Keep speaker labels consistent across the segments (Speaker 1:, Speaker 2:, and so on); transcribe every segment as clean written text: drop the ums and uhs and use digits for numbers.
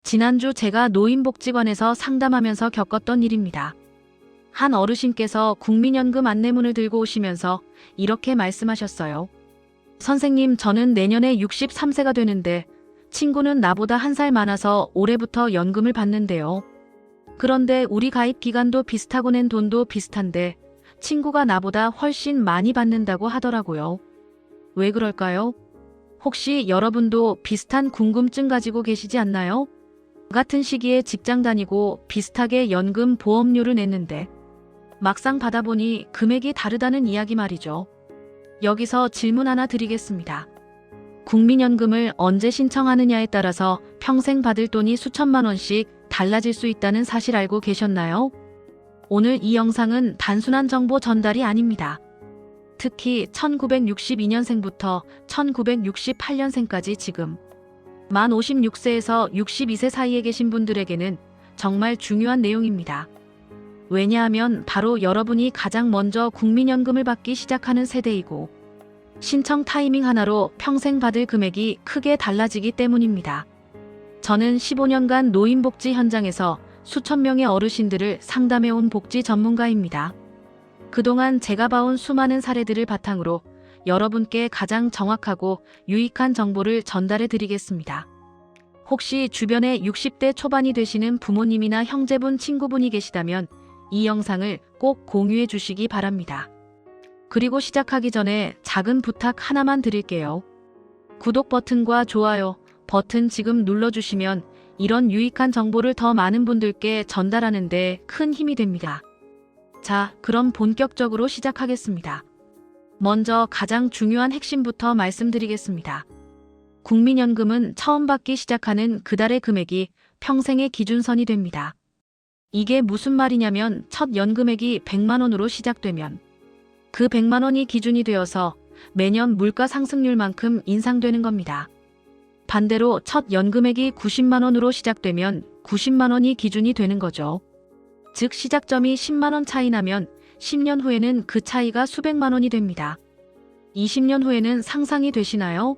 Speaker 1: 지난주 제가 노인복지관에서 상담하면서 겪었던 일입니다. 한 어르신께서 국민연금 안내문을 들고 오시면서 이렇게 말씀하셨어요. 선생님, 저는 내년에 63세가 되는데 친구는 나보다 1살 많아서 올해부터 연금을 받는데요. 그런데 우리 가입 기간도 비슷하고 낸 돈도 비슷한데 친구가 나보다 훨씬 많이 받는다고 하더라고요. 왜 그럴까요? 혹시 여러분도 비슷한 궁금증 가지고 계시지 않나요? 같은 시기에 직장 다니고 비슷하게 연금 보험료를 냈는데 막상 받아보니 금액이 다르다는 이야기 말이죠. 여기서 질문 하나 드리겠습니다. 국민연금을 언제 신청하느냐에 따라서 평생 받을 돈이 수천만 원씩 달라질 수 있다는 사실 알고 계셨나요? 오늘 이 영상은 단순한 정보 전달이 아닙니다. 특히 1962년생부터 1968년생까지 지금 만 56세에서 62세 사이에 계신 분들에게는 정말 중요한 내용입니다. 왜냐하면 바로 여러분이 가장 먼저 국민연금을 받기 시작하는 세대이고 신청 타이밍 하나로 평생 받을 금액이 크게 달라지기 때문입니다. 저는 15년간 노인복지 현장에서 수천 명의 어르신들을 상담해온 복지 전문가입니다. 그동안 제가 봐온 수많은 사례들을 바탕으로 여러분께 가장 정확하고 유익한 정보를 전달해 드리겠습니다. 혹시 주변에 60대 초반이 되시는 부모님이나 형제분, 친구분이 계시다면 이 영상을 꼭 공유해 주시기 바랍니다. 그리고 시작하기 전에 작은 부탁 하나만 드릴게요. 구독 버튼과 좋아요 버튼 지금 눌러주시면 이런 유익한 정보를 더 많은 분들께 전달하는 데 큰 힘이 됩니다. 자, 그럼 본격적으로 시작하겠습니다. 먼저 가장 중요한 핵심부터 말씀드리겠습니다. 국민연금은 처음 받기 시작하는 그달의 금액이 평생의 기준선이 됩니다. 이게 무슨 말이냐면 첫 연금액이 100만 원으로 시작되면 그 100만 원이 기준이 되어서 매년 물가 상승률만큼 인상되는 겁니다. 반대로 첫 연금액이 90만 원으로 시작되면 90만 원이 기준이 되는 거죠. 즉 시작점이 10만 원 차이 나면 10년 후에는 그 차이가 수백만 원이 됩니다. 20년 후에는 상상이 되시나요?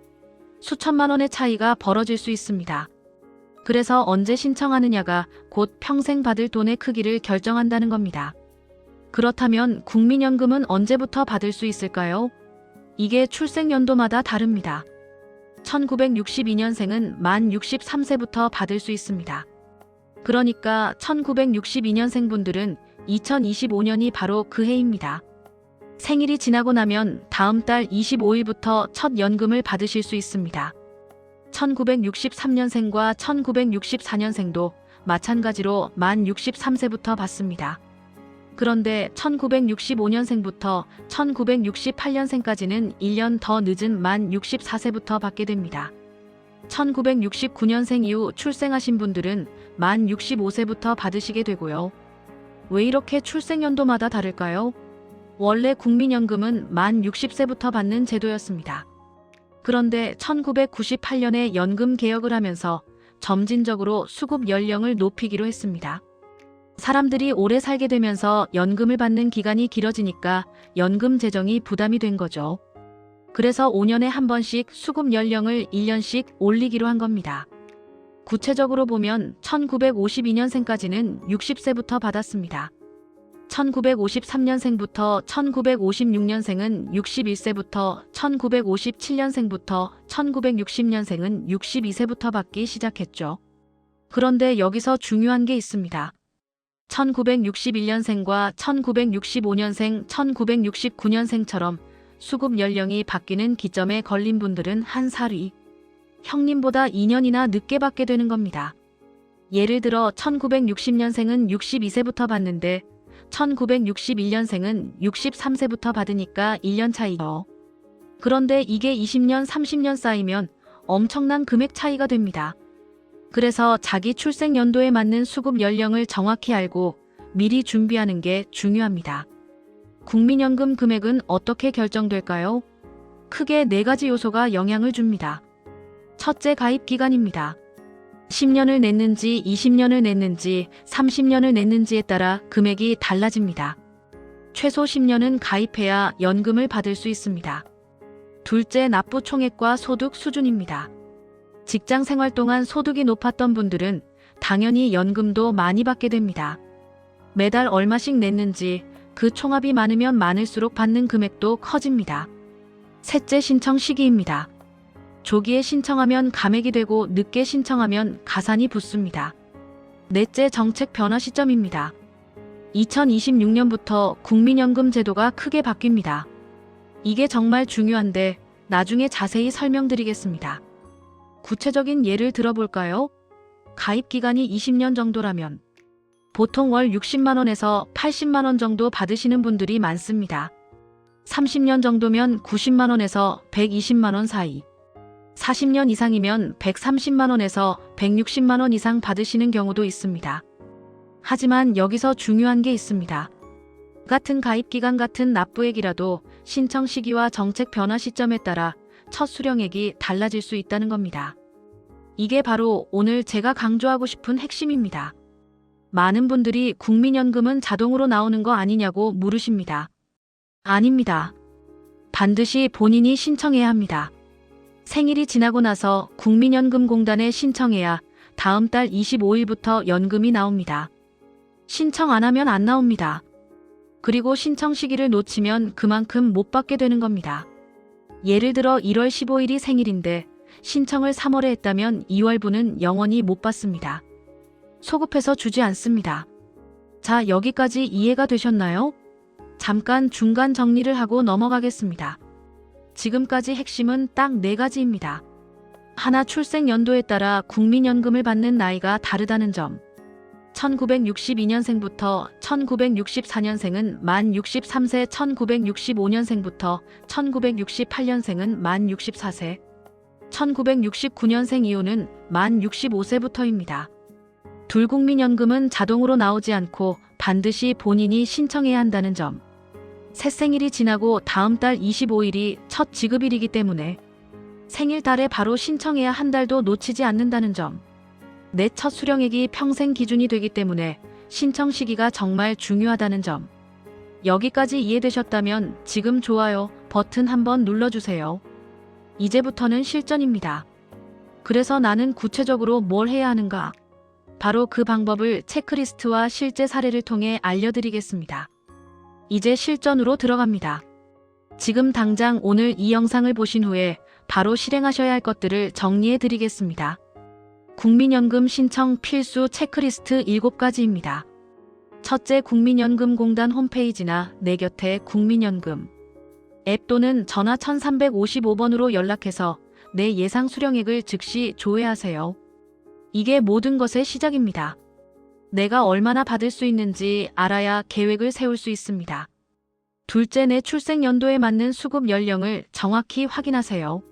Speaker 1: 수천만 원의 차이가 벌어질 수 있습니다. 그래서 언제 신청하느냐가 곧 평생 받을 돈의 크기를 결정한다는 겁니다. 그렇다면 국민연금은 언제부터 받을 수 있을까요? 이게 출생연도마다 다릅니다. 1962년생은 만 63세부터 받을 수 있습니다. 그러니까 1962년생분들은 2025년이 바로 그 해입니다. 생일이 지나고 나면 다음 달 25일부터 첫 연금을 받으실 수 있습니다. 1963년생과 1964년생도 마찬가지로 만 63세부터 받습니다. 그런데 1965년생부터 1968년생까지는 1년 더 늦은 만 64세부터 받게 됩니다. 1969년생 이후 출생하신 분들은 만 65세부터 받으시게 되고요. 왜 이렇게 출생연도마다 다를까요? 원래 국민연금은 만 60세부터 받는 제도였습니다. 그런데 1998년에 연금 개혁을 하면서 점진적으로 수급 연령을 높이기로 했습니다. 사람들이 오래 살게 되면서 연금을 받는 기간이 길어지니까 연금 재정이 부담이 된 거죠. 그래서 5년에 한 번씩 수급 연령을 1년씩 올리기로 한 겁니다. 구체적으로 보면 1952년생까지는 60세부터 받았습니다. 1953년생부터 1956년생은 61세부터 1957년생부터 1960년생은 62세부터 받기 시작했죠. 그런데 여기서 중요한 게 있습니다. 1961년생과 1965년생, 1969년생처럼 수급 연령이 바뀌는 기점에 걸린 분들은 한 살 위, 형님보다 2년이나 늦게 받게 되는 겁니다. 예를 들어 1960년생은 62세부터 받는데 1961년생은 63세부터 받으니까 1년 차이죠. 그런데 이게 20년, 30년 쌓이면 엄청난 금액 차이가 됩니다. 그래서 자기 출생 연도에 맞는 수급 연령을 정확히 알고 미리 준비하는 게 중요합니다. 국민연금 금액은 어떻게 결정될까요? 크게 4가지 요소가 영향을 줍니다. 첫째, 가입 기간입니다. 10년을 냈는지 20년을 냈는지 30년을 냈는지에 따라 금액이 달라집니다. 최소 10년은 가입해야 연금을 받을 수 있습니다. 둘째, 납부 총액과 소득 수준입니다. 직장 생활 동안 소득이 높았던 분들은 당연히 연금도 많이 받게 됩니다. 매달 얼마씩 냈는지 그 총합이 많으면 많을수록 받는 금액도 커집니다. 셋째 신청 시기입니다. 조기에 신청하면 감액이 되고 늦게 신청하면 가산이 붙습니다. 넷째 정책 변화 시점입니다. 2026년부터 국민연금 제도가 크게 바뀝니다. 이게 정말 중요한데 나중에 자세히 설명드리겠습니다. 구체적인 예를 들어볼까요? 가입 기간이 20년 정도라면 보통 월 60만원에서 80만원 정도 받으시는 분들이 많습니다. 30년 정도면 90만원에서 120만원 사이, 40년 이상이면 130만원에서 160만원 이상 받으시는 경우도 있습니다. 하지만 여기서 중요한 게 있습니다. 같은 가입기간 같은 납부액이라도 신청 시기와 정책 변화 시점에 따라 첫 수령액이 달라질 수 있다는 겁니다. 이게 바로 오늘 제가 강조하고 싶은 핵심입니다. 많은 분들이 국민연금은 자동으로 나오는 거 아니냐고 물으십니다. 아닙니다. 반드시 본인이 신청해야 합니다. 생일이 지나고 나서 국민연금공단에 신청해야 다음 달 25일부터 연금이 나옵니다. 신청 안 하면 안 나옵니다. 그리고 신청 시기를 놓치면 그만큼 못 받게 되는 겁니다. 예를 들어 1월 15일이 생일인데 신청을 3월에 했다면 2월분은 영원히 못 받습니다. 소급해서 주지 않습니다. 자, 여기까지 이해가 되셨나요? 잠깐 중간 정리를 하고 넘어가겠습니다. 지금까지 핵심은 딱 4가지입니다. 하나, 출생 연도에 따라 국민연금을 받는 나이가 다르다는 점. 1962년생부터 1964년생은 만 63세, 1965년생부터 1968년생은 만 64세, 1969년생 이후는 만 65세부터입니다. 둘국민연금은 자동으로 나오지 않고 반드시 본인이 신청해야 한다는 점. 새생일이 지나고 다음 달 25일이 첫 지급일이기 때문에 생일달에 바로 신청해야 한 달도 놓치지 않는다는 점. 내 첫 수령액이 평생 기준이 되기 때문에 신청 시기가 정말 중요하다는 점. 여기까지 이해되셨다면 지금 좋아요 버튼 한번 눌러주세요. 이제부터는 실전입니다. 그래서 나는 구체적으로 뭘 해야 하는가? 바로 그 방법을 체크리스트와 실제 사례를 통해 알려드리겠습니다. 이제 실전으로 들어갑니다. 지금 당장 오늘 이 영상을 보신 후에 바로 실행하셔야 할 것들을 정리해 드리겠습니다. 국민연금 신청 필수 체크리스트 7가지입니다. 첫째, 국민연금공단 홈페이지나 내 곁에 국민연금 앱 또는 전화 1355번으로 연락해서 내 예상 수령액을 즉시 조회하세요. 이게 모든 것의 시작입니다. 내가 얼마나 받을 수 있는지 알아야 계획을 세울 수 있습니다. 둘째, 내 출생 연도에 맞는 수급 연령을 정확히 확인하세요.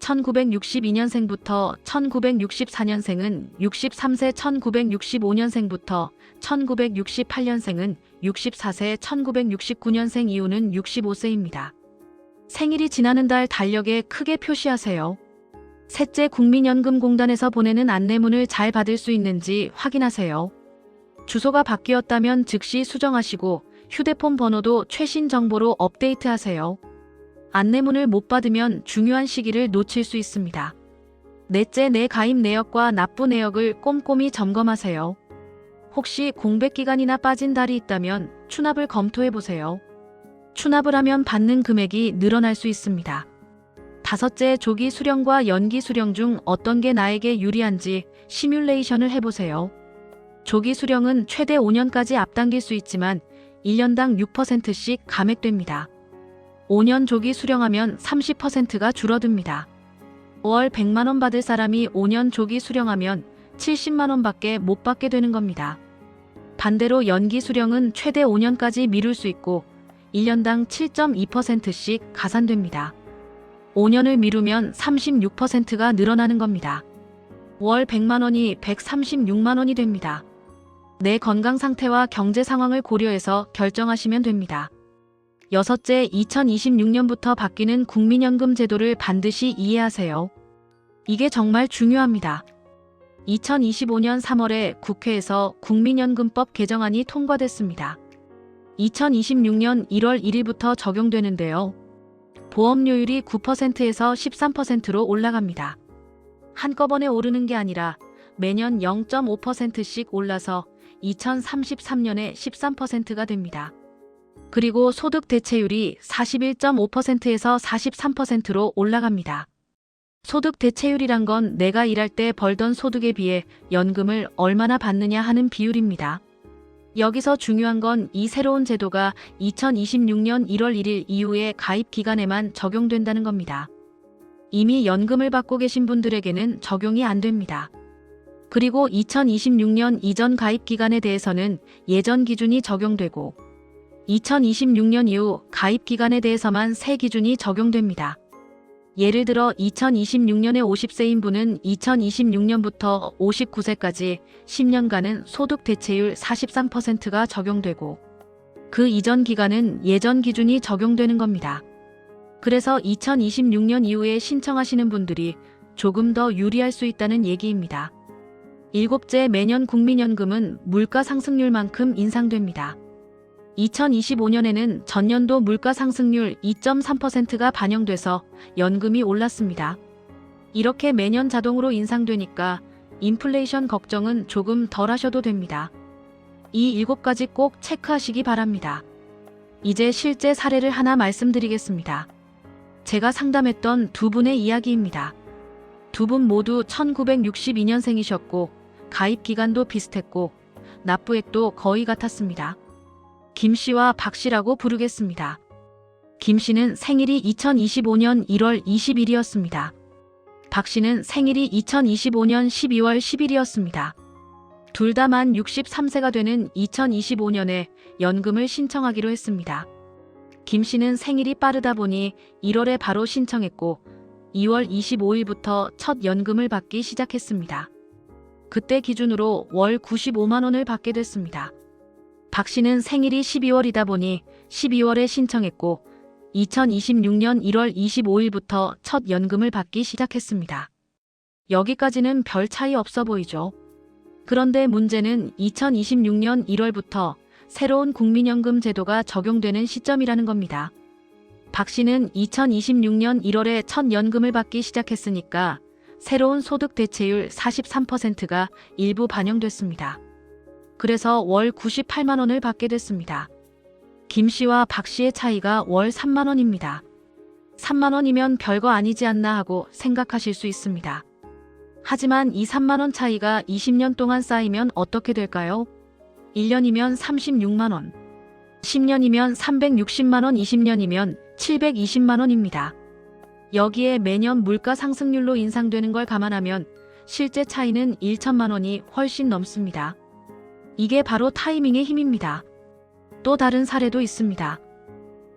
Speaker 1: 1962년생부터 1964년생은 63세, 1965년생부터 1968년생은 64세, 1969년생 이후는 65세입니다. 생일이 지나는 달 달력에 크게 표시하세요. 셋째, 국민연금공단에서 보내는 안내문을 잘 받을 수 있는지 확인하세요. 주소가 바뀌었다면 즉시 수정하시고 휴대폰 번호도 최신 정보로 업데이트하세요. 안내문을 못 받으면 중요한 시기를 놓칠 수 있습니다. 넷째, 내 가입 내역과 납부 내역을 꼼꼼히 점검하세요. 혹시 공백 기간이나 빠진 달이 있다면 추납을 검토해보세요. 추납을 하면 받는 금액이 늘어날 수 있습니다. 다섯째, 조기 수령과 연기 수령 중 어떤 게 나에게 유리한지 시뮬레이션을 해보세요. 조기 수령은 최대 5년까지 앞당길 수 있지만 1년당 6%씩 감액됩니다. 5년 조기 수령하면 30%가 줄어듭니다. 월 100만원 받을 사람이 5년 조기 수령하면 70만원밖에 못 받게 되는 겁니다. 반대로 연기 수령은 최대 5년까지 미룰 수 있고 1년당 7.2%씩 가산됩니다. 5년을 미루면 36%가 늘어나는 겁니다. 월 100만원이 136만원이 됩니다. 내 건강 상태와 경제 상황을 고려해서 결정하시면 됩니다. 여섯째, 2026년부터 바뀌는 국민연금 제도를 반드시 이해하세요. 이게 정말 중요합니다. 2025년 3월에 국회에서 국민연금법 개정안이 통과됐습니다. 2026년 1월 1일부터 적용되는데요. 보험료율이 9%에서 13%로 올라갑니다. 한꺼번에 오르는 게 아니라 매년 0.5%씩 올라서 2033년에 13%가 됩니다. 그리고 소득 대체율이 41.5%에서 43%로 올라갑니다. 소득 대체율이란 건 내가 일할 때 벌던 소득에 비해 연금을 얼마나 받느냐 하는 비율입니다. 여기서 중요한 건 이 새로운 제도가 2026년 1월 1일 이후의 가입 기간에만 적용된다는 겁니다. 이미 연금을 받고 계신 분들에게는 적용이 안 됩니다. 그리고 2026년 이전 가입 기간에 대해서는 예전 기준이 적용되고 2026년 이후 가입 기간에 대해서만 새 기준이 적용됩니다. 예를 들어 2026년에 50세인 분은 2026년부터 59세까지 10년간은 소득 대체율 43%가 적용되고 그 이전 기간은 예전 기준이 적용되는 겁니다. 그래서 2026년 이후에 신청하시는 분들이 조금 더 유리할 수 있다는 얘기입니다. 일곱째, 매년 국민연금은 물가 상승률만큼 인상됩니다. 2025년에는 전년도 물가 상승률 2.3%가 반영돼서 연금이 올랐습니다. 이렇게 매년 자동으로 인상되니까 인플레이션 걱정은 조금 덜 하셔도 됩니다. 이 7가지 꼭 체크하시기 바랍니다. 이제 실제 사례를 하나 말씀드리겠습니다. 제가 상담했던 두 분의 이야기입니다. 두 분 모두 1962년생이셨고 가입 기간도 비슷했고 납부액도 거의 같았습니다. 김 씨와 박 씨라고 부르겠습니다. 김 씨는 생일이 2025년 1월 20일이었습니다. 박 씨는 생일이 2025년 12월 10일이었습니다. 둘 다 만 63세가 되는 2025년에 연금을 신청하기로 했습니다. 김 씨는 생일이 빠르다 보니 1월에 바로 신청했고 2월 25일부터 첫 연금을 받기 시작했습니다. 그때 기준으로 월 95만 원을 받게 됐습니다. 박 씨는 생일이 12월이다 보니 12월에 신청했고 2026년 1월 25일부터 첫 연금을 받기 시작했습니다. 여기까지는 별 차이 없어 보이죠? 그런데 문제는 2026년 1월부터 새로운 국민연금 제도가 적용되는 시점이라는 겁니다. 박 씨는 2026년 1월에 첫 연금을 받기 시작했으니까 새로운 소득 대체율 43%가 일부 반영됐습니다. 그래서 월 98만 원을 받게 됐습니다. 김 씨와 박 씨의 차이가 월 3만 원입니다. 3만 원이면 별거 아니지 않나 하고 생각하실 수 있습니다. 하지만 이 3만 원 차이가 20년 동안 쌓이면 어떻게 될까요? 1년이면 36만 원, 10년이면 360만 원, 20년이면 720만 원입니다. 여기에 매년 물가 상승률로 인상되는 걸 감안하면 실제 차이는 1천만 원이 훨씬 넘습니다. 이게 바로 타이밍의 힘입니다. 또 다른 사례도 있습니다.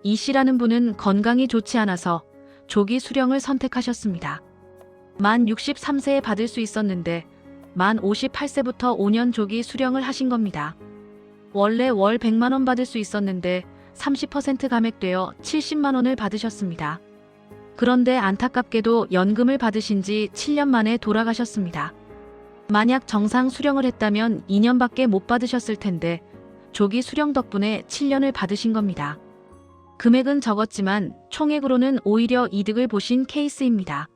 Speaker 1: 이 씨라는 분은 건강이 좋지 않아서 조기 수령을 선택하셨습니다. 만 63세에 받을 수 있었는데 만 58세부터 5년 조기 수령을 하신 겁니다. 원래 월 100만 원 받을 수 있었는데 30% 감액되어 70만 원을 받으셨습니다. 그런데 안타깝게도 연금을 받으신 지 7년 만에 돌아가셨습니다. 만약 정상 수령을 했다면 2년밖에 못 받으셨을 텐데 조기 수령 덕분에 7년을 받으신 겁니다. 금액은 적었지만 총액으로는 오히려 이득을 보신 케이스입니다.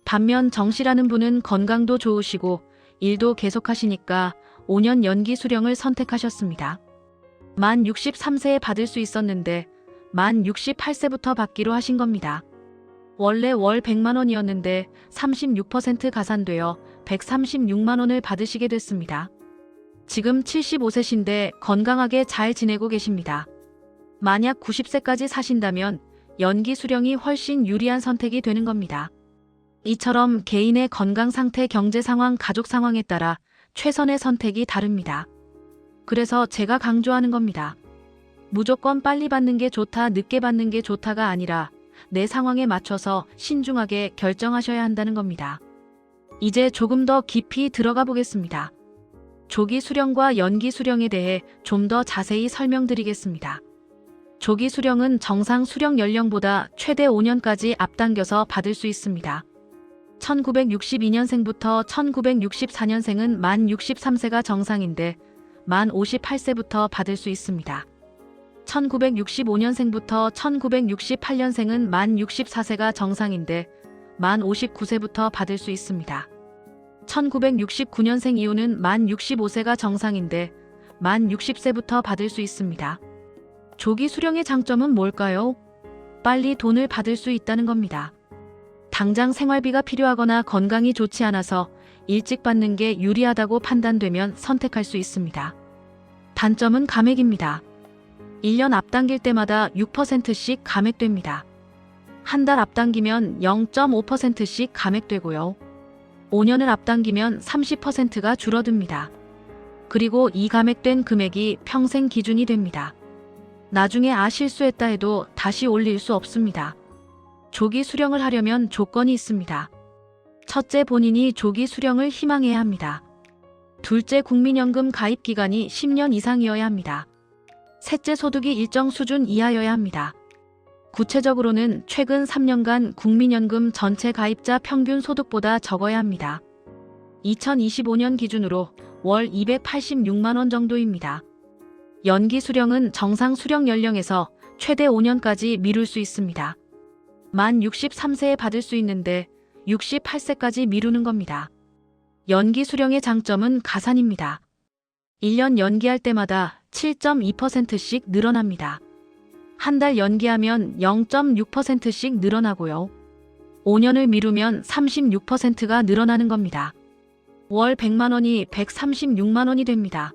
Speaker 1: 반면 정 씨라는 분은 건강도 좋으시고 일도 계속하시니까 5년 연기 수령을 선택하셨습니다. 만 63세에 받을 수 있었는데 만 68세부터 받기로 하신 겁니다. 원래 월 100만 원이었는데 36% 가산되어 136만 원을 받으시게 됐습니다. 지금 75세신데 건강하게 잘 지내고 계십니다. 만약 90세까지 사신다면 연기 수령이 훨씬 유리한 선택이 되는 겁니다. 이처럼 개인의 건강 상태, 경제 상황, 가족 상황에 따라 최선의 선택이 다릅니다. 그래서 제가 강조하는 겁니다. 무조건 빨리 받는 게 좋다, 늦게 받는 게 좋다가 아니라 내 상황에 맞춰서 신중하게 결정하셔야 한다는 겁니다. 이제 조금 더 깊이 들어가 보겠습니다. 조기 수령과 연기 수령에 대해 좀 더 자세히 설명드리겠습니다. 조기 수령은 정상 수령 연령보다 최대 5년까지 앞당겨서 받을 수 있습니다. 1962년생부터 1964년생은 만 63세가 정상인데 만 58세부터 받을 수 있습니다. 1965년생부터 1968년생은 만 64세가 정상인데 만 59세부터 받을 수 있습니다. 1969년생 이후는 만 65세가 정상인데 만 60세부터 받을 수 있습니다. 조기 수령의 장점은 뭘까요? 빨리 돈을 받을 수 있다는 겁니다. 당장 생활비가 필요하거나 건강이 좋지 않아서 일찍 받는 게 유리하다고 판단되면 선택할 수 있습니다. 단점은 감액입니다. 1년 앞당길 때마다 6%씩 감액됩니다. 한 달 앞당기면 0.5%씩 감액되고요. 5년을 앞당기면 30%가 줄어듭니다. 그리고 이 감액된 금액이 평생 기준이 됩니다. 나중에 실수했다 해도 다시 올릴 수 없습니다. 조기 수령을 하려면 조건이 있습니다. 첫째, 본인이 조기 수령을 희망해야 합니다. 둘째, 국민연금 가입 기간이 10년 이상이어야 합니다. 셋째, 소득이 일정 수준 이하여야 합니다. 구체적으로는 최근 3년간 국민연금 전체 가입자 평균 소득보다 적어야 합니다. 2025년 기준으로 월 286만 원 정도입니다. 연기 수령은 정상 수령 연령에서 최대 5년까지 미룰 수 있습니다. 만 63세에 받을 수 있는데 68세까지 미루는 겁니다. 연기 수령의 장점은 가산입니다. 1년 연기할 때마다 7.2%씩 늘어납니다. 한 달 연기하면 0.6%씩 늘어나고요. 5년을 미루면 36%가 늘어나는 겁니다. 월 100만 원이 136만 원이 됩니다.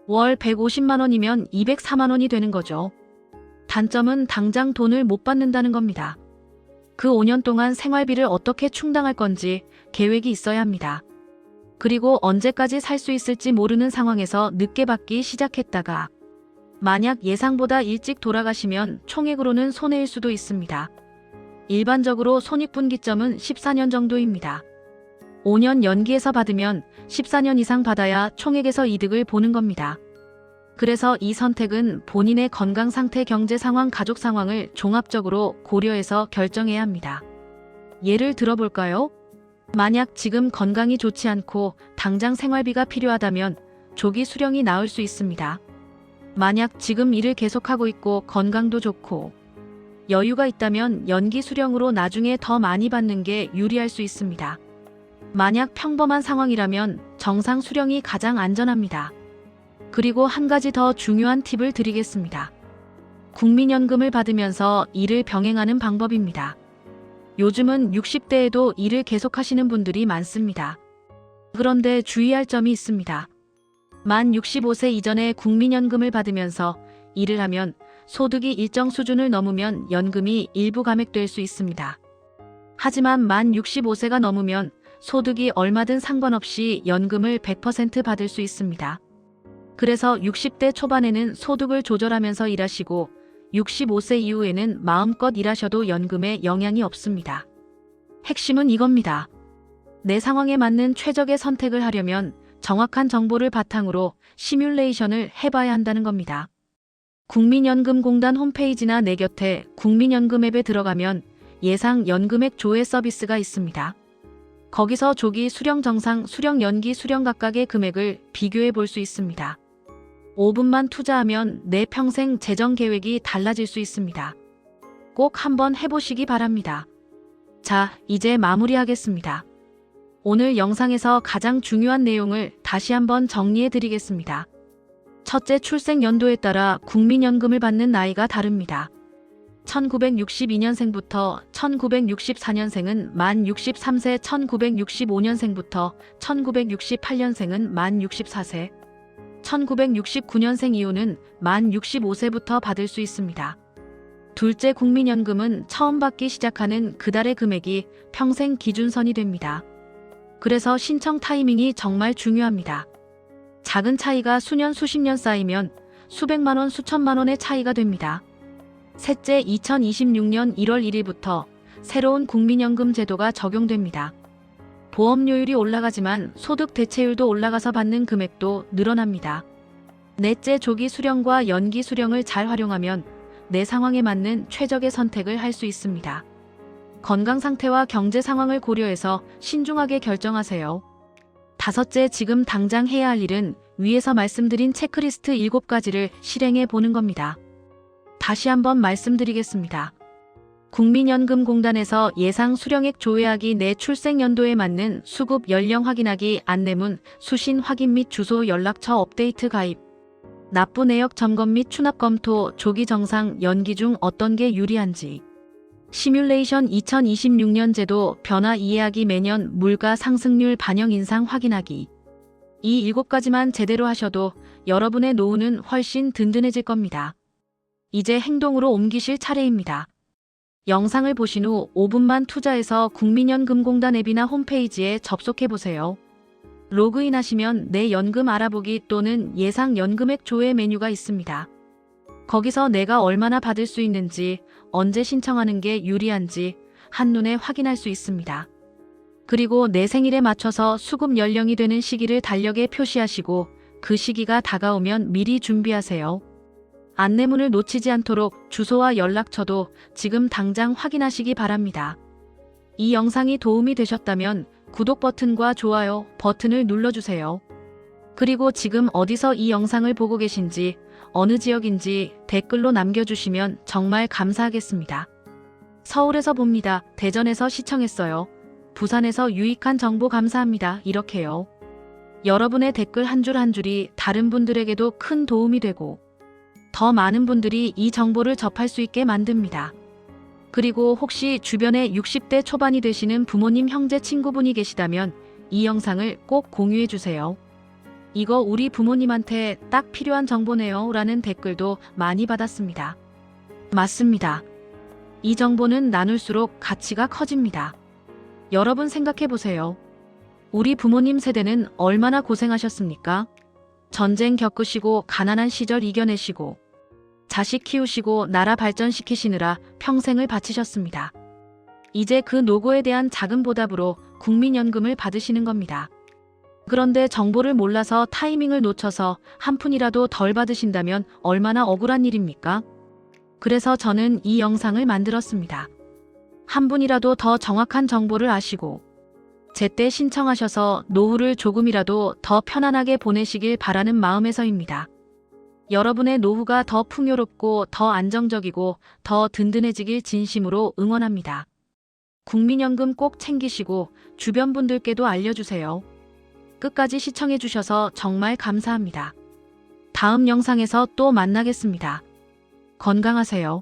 Speaker 1: 월 150만 원이면 204만 원이 되는 거죠. 단점은 당장 돈을 못 받는다는 겁니다. 그 5년 동안 생활비를 어떻게 충당할 건지 계획이 있어야 합니다. 그리고 언제까지 살 수 있을지 모르는 상황에서 늦게 받기 시작했다가 만약 예상보다 일찍 돌아가시면 총액으로는 손해일 수도 있습니다. 일반적으로 손익분기점은 14년 정도입니다. 5년 연기해서 받으면 14년 이상 받아야 총액에서 이득을 보는 겁니다. 그래서 이 선택은 본인의 건강 상태, 경제 상황, 가족 상황을 종합적으로 고려해서 결정해야 합니다. 예를 들어볼까요? 만약 지금 건강이 좋지 않고 당장 생활비가 필요하다면 조기 수령이 나을 수 있습니다. 만약 지금 일을 계속하고 있고 건강도 좋고 여유가 있다면 연기 수령으로 나중에 더 많이 받는 게 유리할 수 있습니다. 만약 평범한 상황이라면 정상 수령이 가장 안전합니다. 그리고 한 가지 더 중요한 팁을 드리겠습니다. 국민연금을 받으면서 일을 병행하는 방법입니다. 요즘은 60대에도 일을 계속하시는 분들이 많습니다. 그런데 주의할 점이 있습니다. 만 65세 이전에 국민연금을 받으면서 일을 하면 소득이 일정 수준을 넘으면 연금이 일부 감액될 수 있습니다. 하지만 만 65세가 넘으면 소득이 얼마든 상관없이 연금을 100% 받을 수 있습니다. 그래서 60대 초반에는 소득을 조절하면서 일하시고 65세 이후에는 마음껏 일하셔도 연금에 영향이 없습니다. 핵심은 이겁니다. 내 상황에 맞는 최적의 선택을 하려면 정확한 정보를 바탕으로 시뮬레이션을 해봐야 한다는 겁니다. 국민연금공단 홈페이지나 내 곁에 국민연금 앱에 들어가면 예상 연금액 조회 서비스가 있습니다. 거기서 조기 수령, 정상 수령, 연기 수령 각각의 금액을 비교해 볼 수 있습니다. 5분만 투자하면 내 평생 재정 계획이 달라질 수 있습니다. 꼭 한번 해보시기 바랍니다. 자, 이제 마무리하겠습니다. 오늘 영상에서 가장 중요한 내용을 다시 한번 정리해 드리겠습니다. 첫째, 출생 연도에 따라 국민연금을 받는 나이가 다릅니다. 1962년생부터 1964년생은 만 63세, 1965년생부터 1968년생은 만 64세, 1969년생 이후는 만 65세부터 받을 수 있습니다. 둘째, 국민연금은 처음 받기 시작하는 그달의 금액이 평생 기준선이 됩니다. 그래서 신청 타이밍이 정말 중요합니다. 작은 차이가 수년, 수십 년 쌓이면 수백만 원, 수천만 원의 차이가 됩니다. 셋째, 2026년 1월 1일부터 새로운 국민연금 제도가 적용됩니다. 보험료율이 올라가지만 소득 대체율도 올라가서 받는 금액도 늘어납니다. 넷째, 조기 수령과 연기 수령을 잘 활용하면 내 상황에 맞는 최적의 선택을 할 수 있습니다. 건강 상태와 경제 상황을 고려해서 신중하게 결정하세요. 다섯째, 지금 당장 해야 할 일은 위에서 말씀드린 체크리스트 7가지를 실행해 보는 겁니다. 다시 한번 말씀드리겠습니다. 국민연금공단에서 예상 수령액 조회하기 내 출생연도에 맞는 수급 연령 확인하기 안내문, 수신 확인 및 주소 연락처 업데이트 가입, 납부 내역 점검 및 추납 검토, 조기 정상, 연기 중 어떤 게 유리한지, 시뮬레이션 2026년 제도 변화 이해하기 매년 물가 상승률 반영 인상 확인하기. 이 7가지만 제대로 하셔도 여러분의 노후는 훨씬 든든해질 겁니다. 이제 행동으로 옮기실 차례입니다. 영상을 보신 후 5분만 투자해서 국민연금공단 앱이나 홈페이지에 접속해보세요. 로그인하시면 내 연금 알아보기 또는 예상 연금액 조회 메뉴가 있습니다. 거기서 내가 얼마나 받을 수 있는지, 언제 신청하는 게 유리한지 한눈에 확인할 수 있습니다. 그리고 내 생일에 맞춰서 수급 연령이 되는 시기를 달력에 표시하시고 그 시기가 다가오면 미리 준비하세요. 안내문을 놓치지 않도록 주소와 연락처도 지금 당장 확인하시기 바랍니다. 이 영상이 도움이 되셨다면 구독 버튼과 좋아요 버튼을 눌러주세요. 그리고 지금 어디서 이 영상을 보고 계신지, 어느 지역인지 댓글로 남겨주시면 정말 감사하겠습니다. 서울에서 봅니다. 대전에서 시청했어요. 부산에서 유익한 정보 감사합니다. 이렇게요. 여러분의 댓글 한 줄 한 줄이 다른 분들에게도 큰 도움이 되고 더 많은 분들이 이 정보를 접할 수 있게 만듭니다. 그리고 혹시 주변에 60대 초반이 되시는 부모님, 형제, 친구분이 계시다면 이 영상을 꼭 공유해주세요. 이거 우리 부모님한테 딱 필요한 정보네요 라는 댓글도 많이 받았습니다. 맞습니다. 이 정보는 나눌수록 가치가 커집니다. 여러분 생각해보세요. 우리 부모님 세대는 얼마나 고생하셨습니까? 전쟁 겪으시고 가난한 시절 이겨내시고 자식 키우시고 나라 발전시키시느라 평생을 바치셨습니다. 이제 그 노고에 대한 작은 보답으로 국민연금을 받으시는 겁니다. 그런데 정보를 몰라서 타이밍을 놓쳐서 한 푼이라도 덜 받으신다면 얼마나 억울한 일입니까? 그래서 저는 이 영상을 만들었습니다. 한 분이라도 더 정확한 정보를 아시고 제때 신청하셔서 노후를 조금이라도 더 편안하게 보내시길 바라는 마음에서입니다. 여러분의 노후가 더 풍요롭고 더 안정적이고 더 든든해지길 진심으로 응원합니다. 국민연금 꼭 챙기시고 주변 분들께도 알려주세요. 끝까지 시청해주셔서 정말 감사합니다. 다음 영상에서 또 만나겠습니다. 건강하세요.